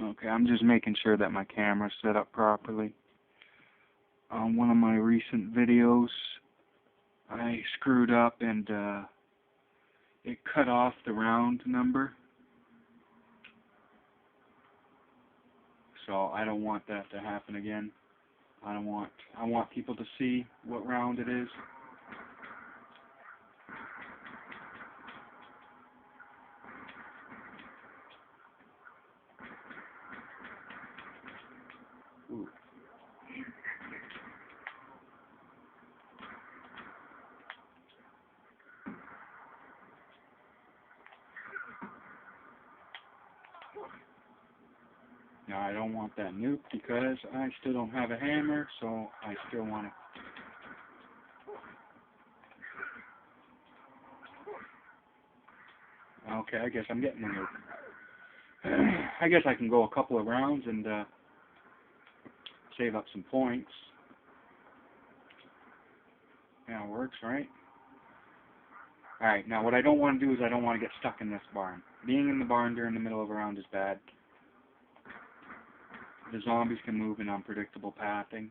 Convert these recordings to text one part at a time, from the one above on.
Okay, I'm just making sure that my camera's set up properly. On one of my recent videos, I screwed up and it cut off the round number. So I don't want that to happen again. I want people to see what round it is. Ooh. Now I don't want that nuke because I still don't have a hammer, so I still want to. Okay, I guess I'm getting the nuke. I guess I can go a couple of rounds and save up some points. Yeah, it works, right? Alright, now what I don't want to do is I don't want to get stuck in this barn. Being in the barn during the middle of a round is bad. The zombies can move in unpredictable pathing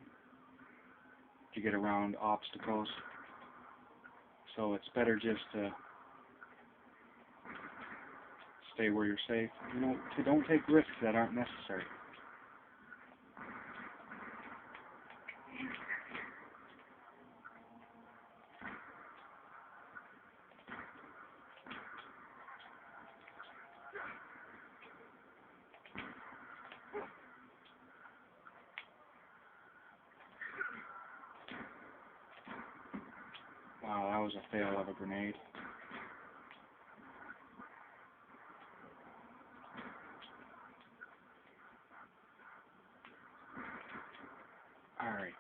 to get around obstacles. So it's better just to stay where you're safe. You know, don't take risks that aren't necessary. Wow, that was a fail of a grenade. Alright,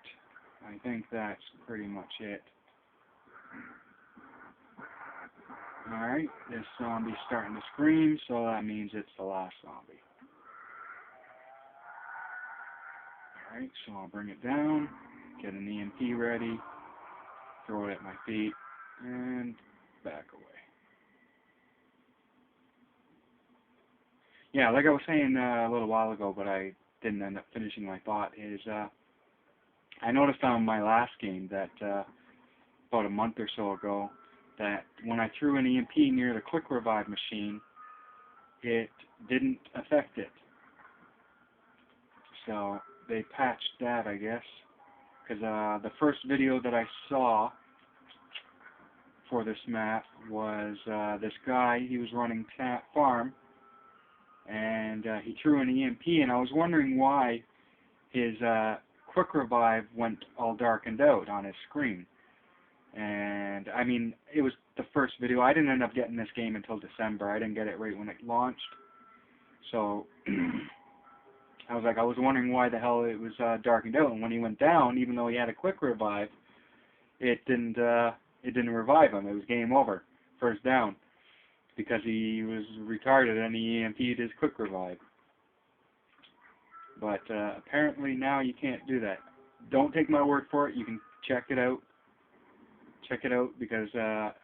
I think that's pretty much it. Alright, this zombie's starting to scream, so that means it's the last zombie. Alright, so I'll bring it down, get an EMP ready, throw it at my feet, and back away. Yeah, like I was saying a little while ago, but I didn't end up finishing my thought, is I noticed on my last game that about a month or so ago, that when I threw an EMP near the quick revive machine, it didn't affect it. So they patched that, I guess, because the first video that I saw for this map was this guy. He was running farm, and he threw an EMP, and I was wondering why his quick revive went all darkened out on his screen. And I mean, it was the first video. I didn't end up getting this game until December. I didn't get it right when it launched. So I was wondering why the hell it was darkened out. And when he went down, even though he had a quick revive, it didn't revive him. It was game over, first down, because he was retarded and he EMP'd his quick revive. But apparently now you can't do that. Don't take my word for it. You can check it out. Check it out, because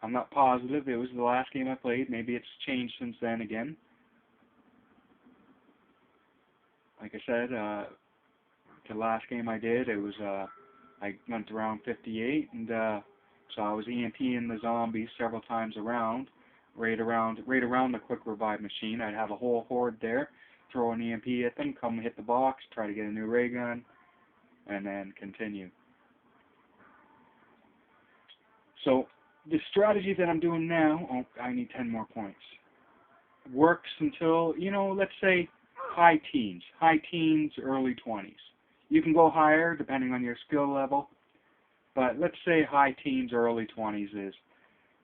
I'm not positive. It was the last game I played. Maybe it's changed since then again. Like I said, the last game I did, it was I went around 58, and so I was EMPing the zombies several times around, right around the quick revive machine. I'd have a whole horde there, throw an EMP at them, come hit the box, try to get a new ray gun, and then continue. So the strategy that I'm doing now, I need 10 more points, works until, let's say high teens, early 20s. You can go higher depending on your skill level, but let's say high teens, early 20s is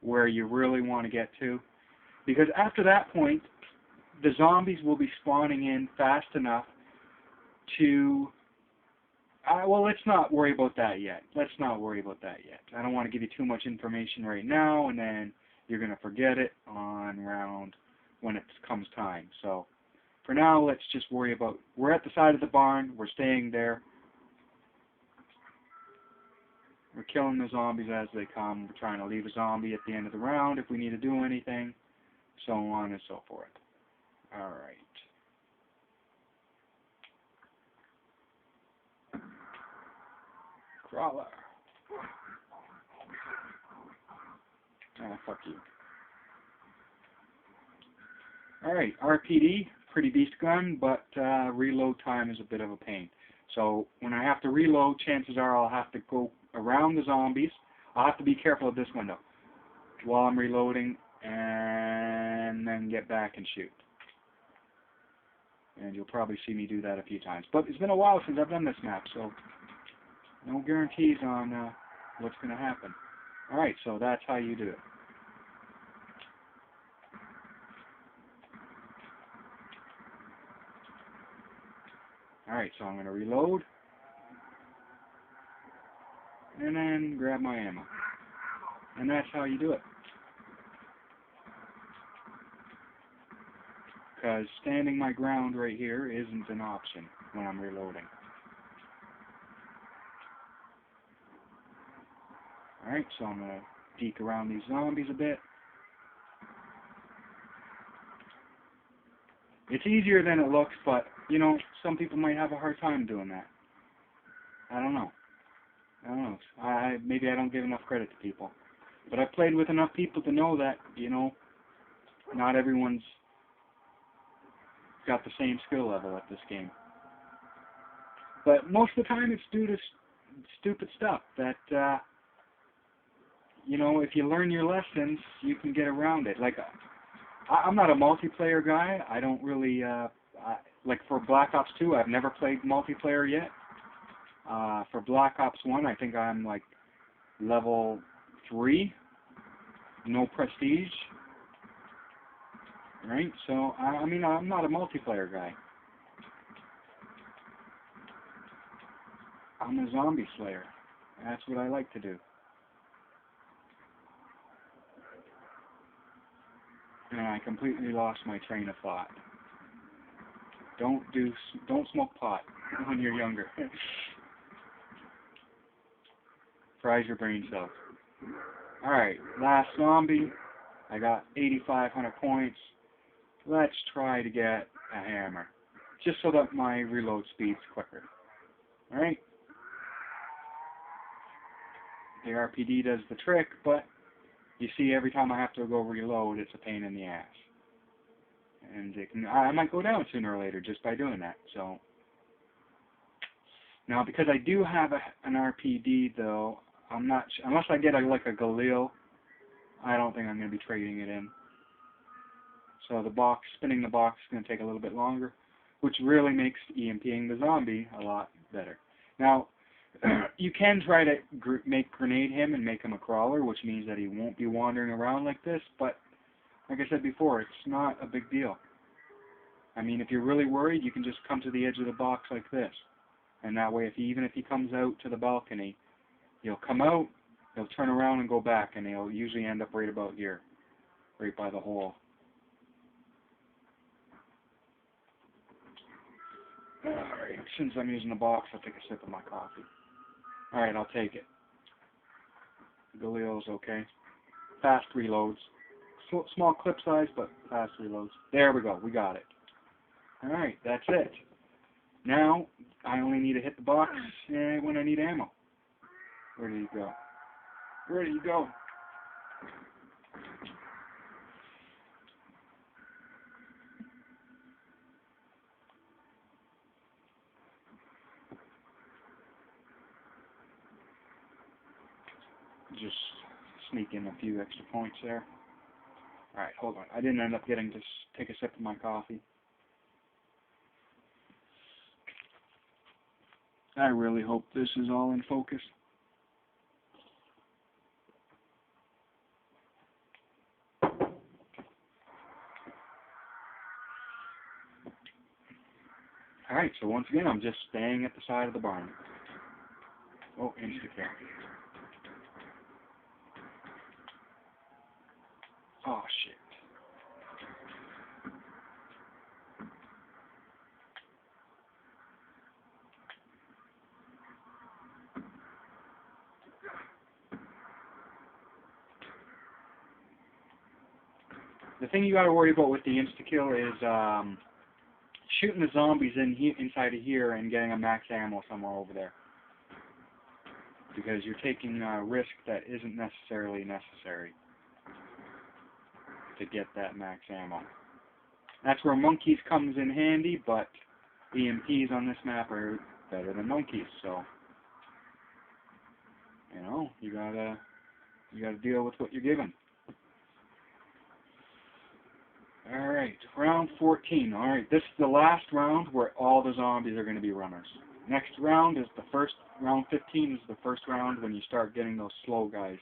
where you really want to get to, because after that point, the zombies will be spawning in fast enough to... well, let's not worry about that yet. I don't want to give you too much information right now, and then you're going to forget it on round when it comes time. So for now, let's just worry about, we're at the side of the barn, we're staying there. We're killing the zombies as they come. We're trying to leave a zombie at the end of the round if we need to do anything, so on and so forth. Alright. Crawler. Ah, fuck you. Alright, RPD, pretty beast gun, but reload time is a bit of a pain. So when I have to reload, chances are I'll have to go around the zombies. I'll have to be careful of this window while I'm reloading, and then get back and shoot. And you'll probably see me do that a few times. But it's been a while since I've done this map, so no guarantees on what's going to happen. Alright, so that's how you do it. Alright, so I'm going to reload, and then grab my ammo. And that's how you do it. Because standing my ground right here isn't an option when I'm reloading. Alright, so I'm going to peek around these zombies a bit. It's easier than it looks, but, you know, some people might have a hard time doing that. I don't know. Maybe I don't give enough credit to people. But I've played with enough people to know that, you know, not everyone's got the same skill level at this game. But most of the time it's due to stupid stuff that, you know, if you learn your lessons, you can get around it. Like, I'm not a multiplayer guy. I don't really, like for Black Ops 2, I've never played multiplayer yet. For Black Ops 1, I think I'm like level 3, no prestige. Right? So, I mean, I'm not a multiplayer guy. I'm a zombie slayer. That's what I like to do. And I completely lost my train of thought. Don't smoke pot when you're younger. Fries your brain cells. Alright, last zombie. I got 8,500 points. Let's try to get a hammer. Just so that my reload speed's quicker. Alright? The RPD does the trick, but you see, every time I have to go reload, it's a pain in the ass. And it can, I might go down sooner or later just by doing that. So now, because I do have an RPD, though, I'm not unless I get like a Galil, I don't think I'm going to be trading it in. So the box, spinning the box, is going to take a little bit longer, which really makes EMPing the zombie a lot better. Now, you can try to make grenade him and make him a crawler, which means that he won't be wandering around like this, but like I said before, it's not a big deal. I mean, if you're really worried, you can just come to the edge of the box like this. And that way, even if he comes out to the balcony, he'll come out, he'll turn around and go back, and he'll usually end up right about here, right by the hole. Alright, since I'm using the box, I'll take a sip of my coffee. Alright, I'll take it. Galil's okay. Fast reloads. Small clip size, but fast reloads. There we go, we got it. Alright, that's it. Now, I only need to hit the box when I need ammo. Where did he go? Where did he go? Just sneak in a few extra points there. Alright, hold on. I didn't end up getting to take a sip of my coffee. I really hope this is all in focus. Alright, so once again, I'm just staying at the side of the barn. Oh, insta-kill. Oh, shit. The thing you gotta worry about with the insta-kill is shooting the zombies inside of here and getting a max ammo somewhere over there. because you're taking a risk that isn't necessarily necessary to get that max ammo. That's where monkeys comes in handy, but EMPs on this map are better than monkeys, so you know, you gotta deal with what you're given. Alright, round 14. Alright, this is the last round where all the zombies are going to be runners. Next round is round 15 is the first round when you start getting those slow guys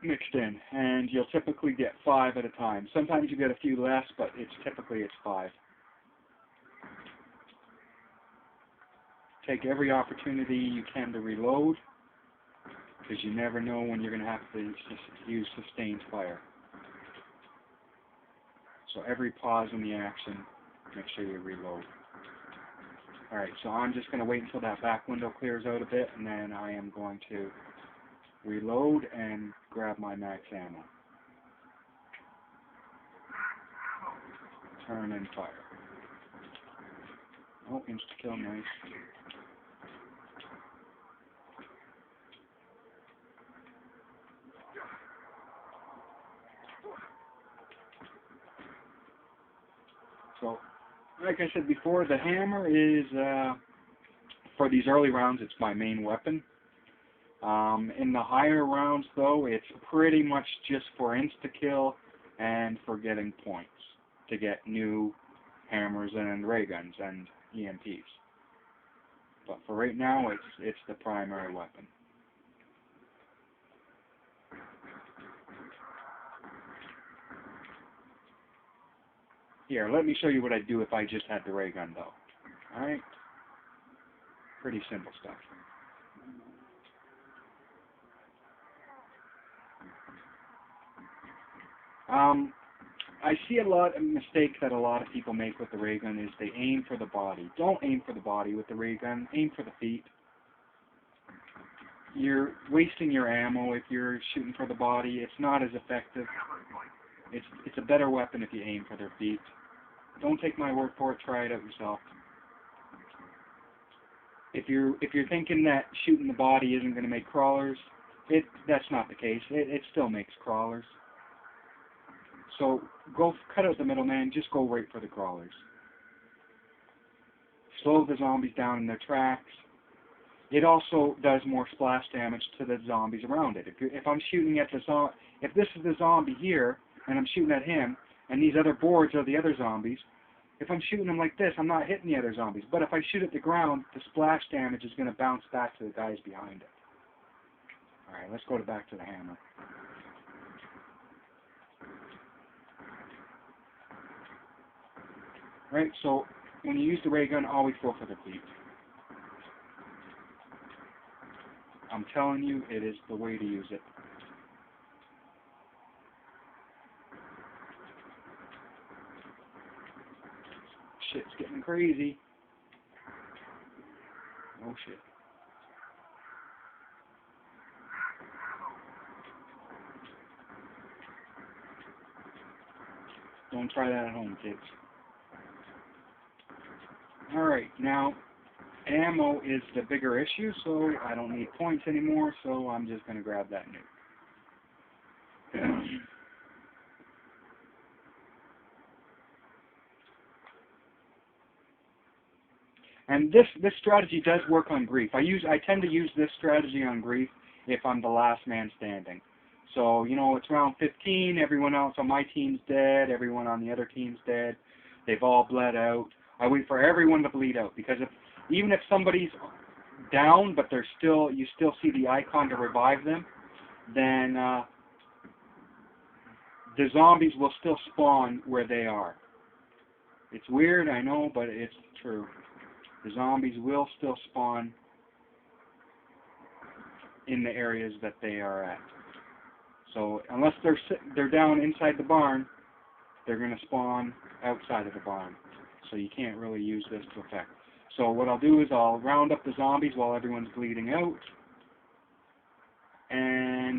mixed in. And you'll typically get 5 at a time. Sometimes you get a few less, but typically it's 5. Take every opportunity you can to reload, because you never know when you're going to have to use sustained fire. So every pause in the action, make sure you reload. Alright, so I'm just going to wait until that back window clears out a bit, and then I am going to reload and grab my max ammo. Turn and fire. Oh, insta-kill, nice. So, like I said before, the hammer is, for these early rounds, it's my main weapon. In the higher rounds, though, it's pretty much just for insta-kill and for getting points to get new hammers and ray guns and EMPs. But for right now, it's the primary weapon. Here, let me show you what I'd do if I just had the ray gun, though. Alright? Pretty simple stuff. I see a lot of mistake that a lot of people make with the ray gun is they aim for the body. Don't aim for the body with the ray gun. Aim for the feet. You're wasting your ammo if you're shooting for the body. It's not as effective. It's a better weapon if you aim for their feet. Don't take my word for it. Try it out yourself. If you're thinking that shooting the body isn't going to make crawlers, that's not the case. It still makes crawlers. So go cut out the middleman. Just go right for the crawlers. Slow the zombies down in their tracks. It also does more splash damage to the zombies around it. If I'm shooting at if this is the zombie here and I'm shooting at him, and these other boards are the other zombies, if I'm shooting them like this, I'm not hitting the other zombies. But if I shoot at the ground, the splash damage is going to bounce back to the guys behind it. Alright, let's go back to the hammer. Right, so when you use the ray gun, always go for the feet. I'm telling you, it is the way to use it. Shit's getting crazy. Oh shit. Don't try that at home, kids. Alright, now, ammo is the bigger issue, so I don't need points anymore, so I'm just going to grab that nuke. And this strategy does work on grief. I tend to use this strategy on grief if I'm the last man standing. So, you know, it's round 15, everyone else on my team's dead, everyone on the other team's dead, they've all bled out. I wait for everyone to bleed out, because even if somebody's down, but you still see the icon to revive them, then the zombies will still spawn where they are. It's weird, I know, but it's true. The zombies will still spawn in the areas that they are at. So unless they're down inside the barn, they're going to spawn outside of the barn. So you can't really use this to effect. So what I'll do is I'll round up the zombies while everyone's bleeding out, and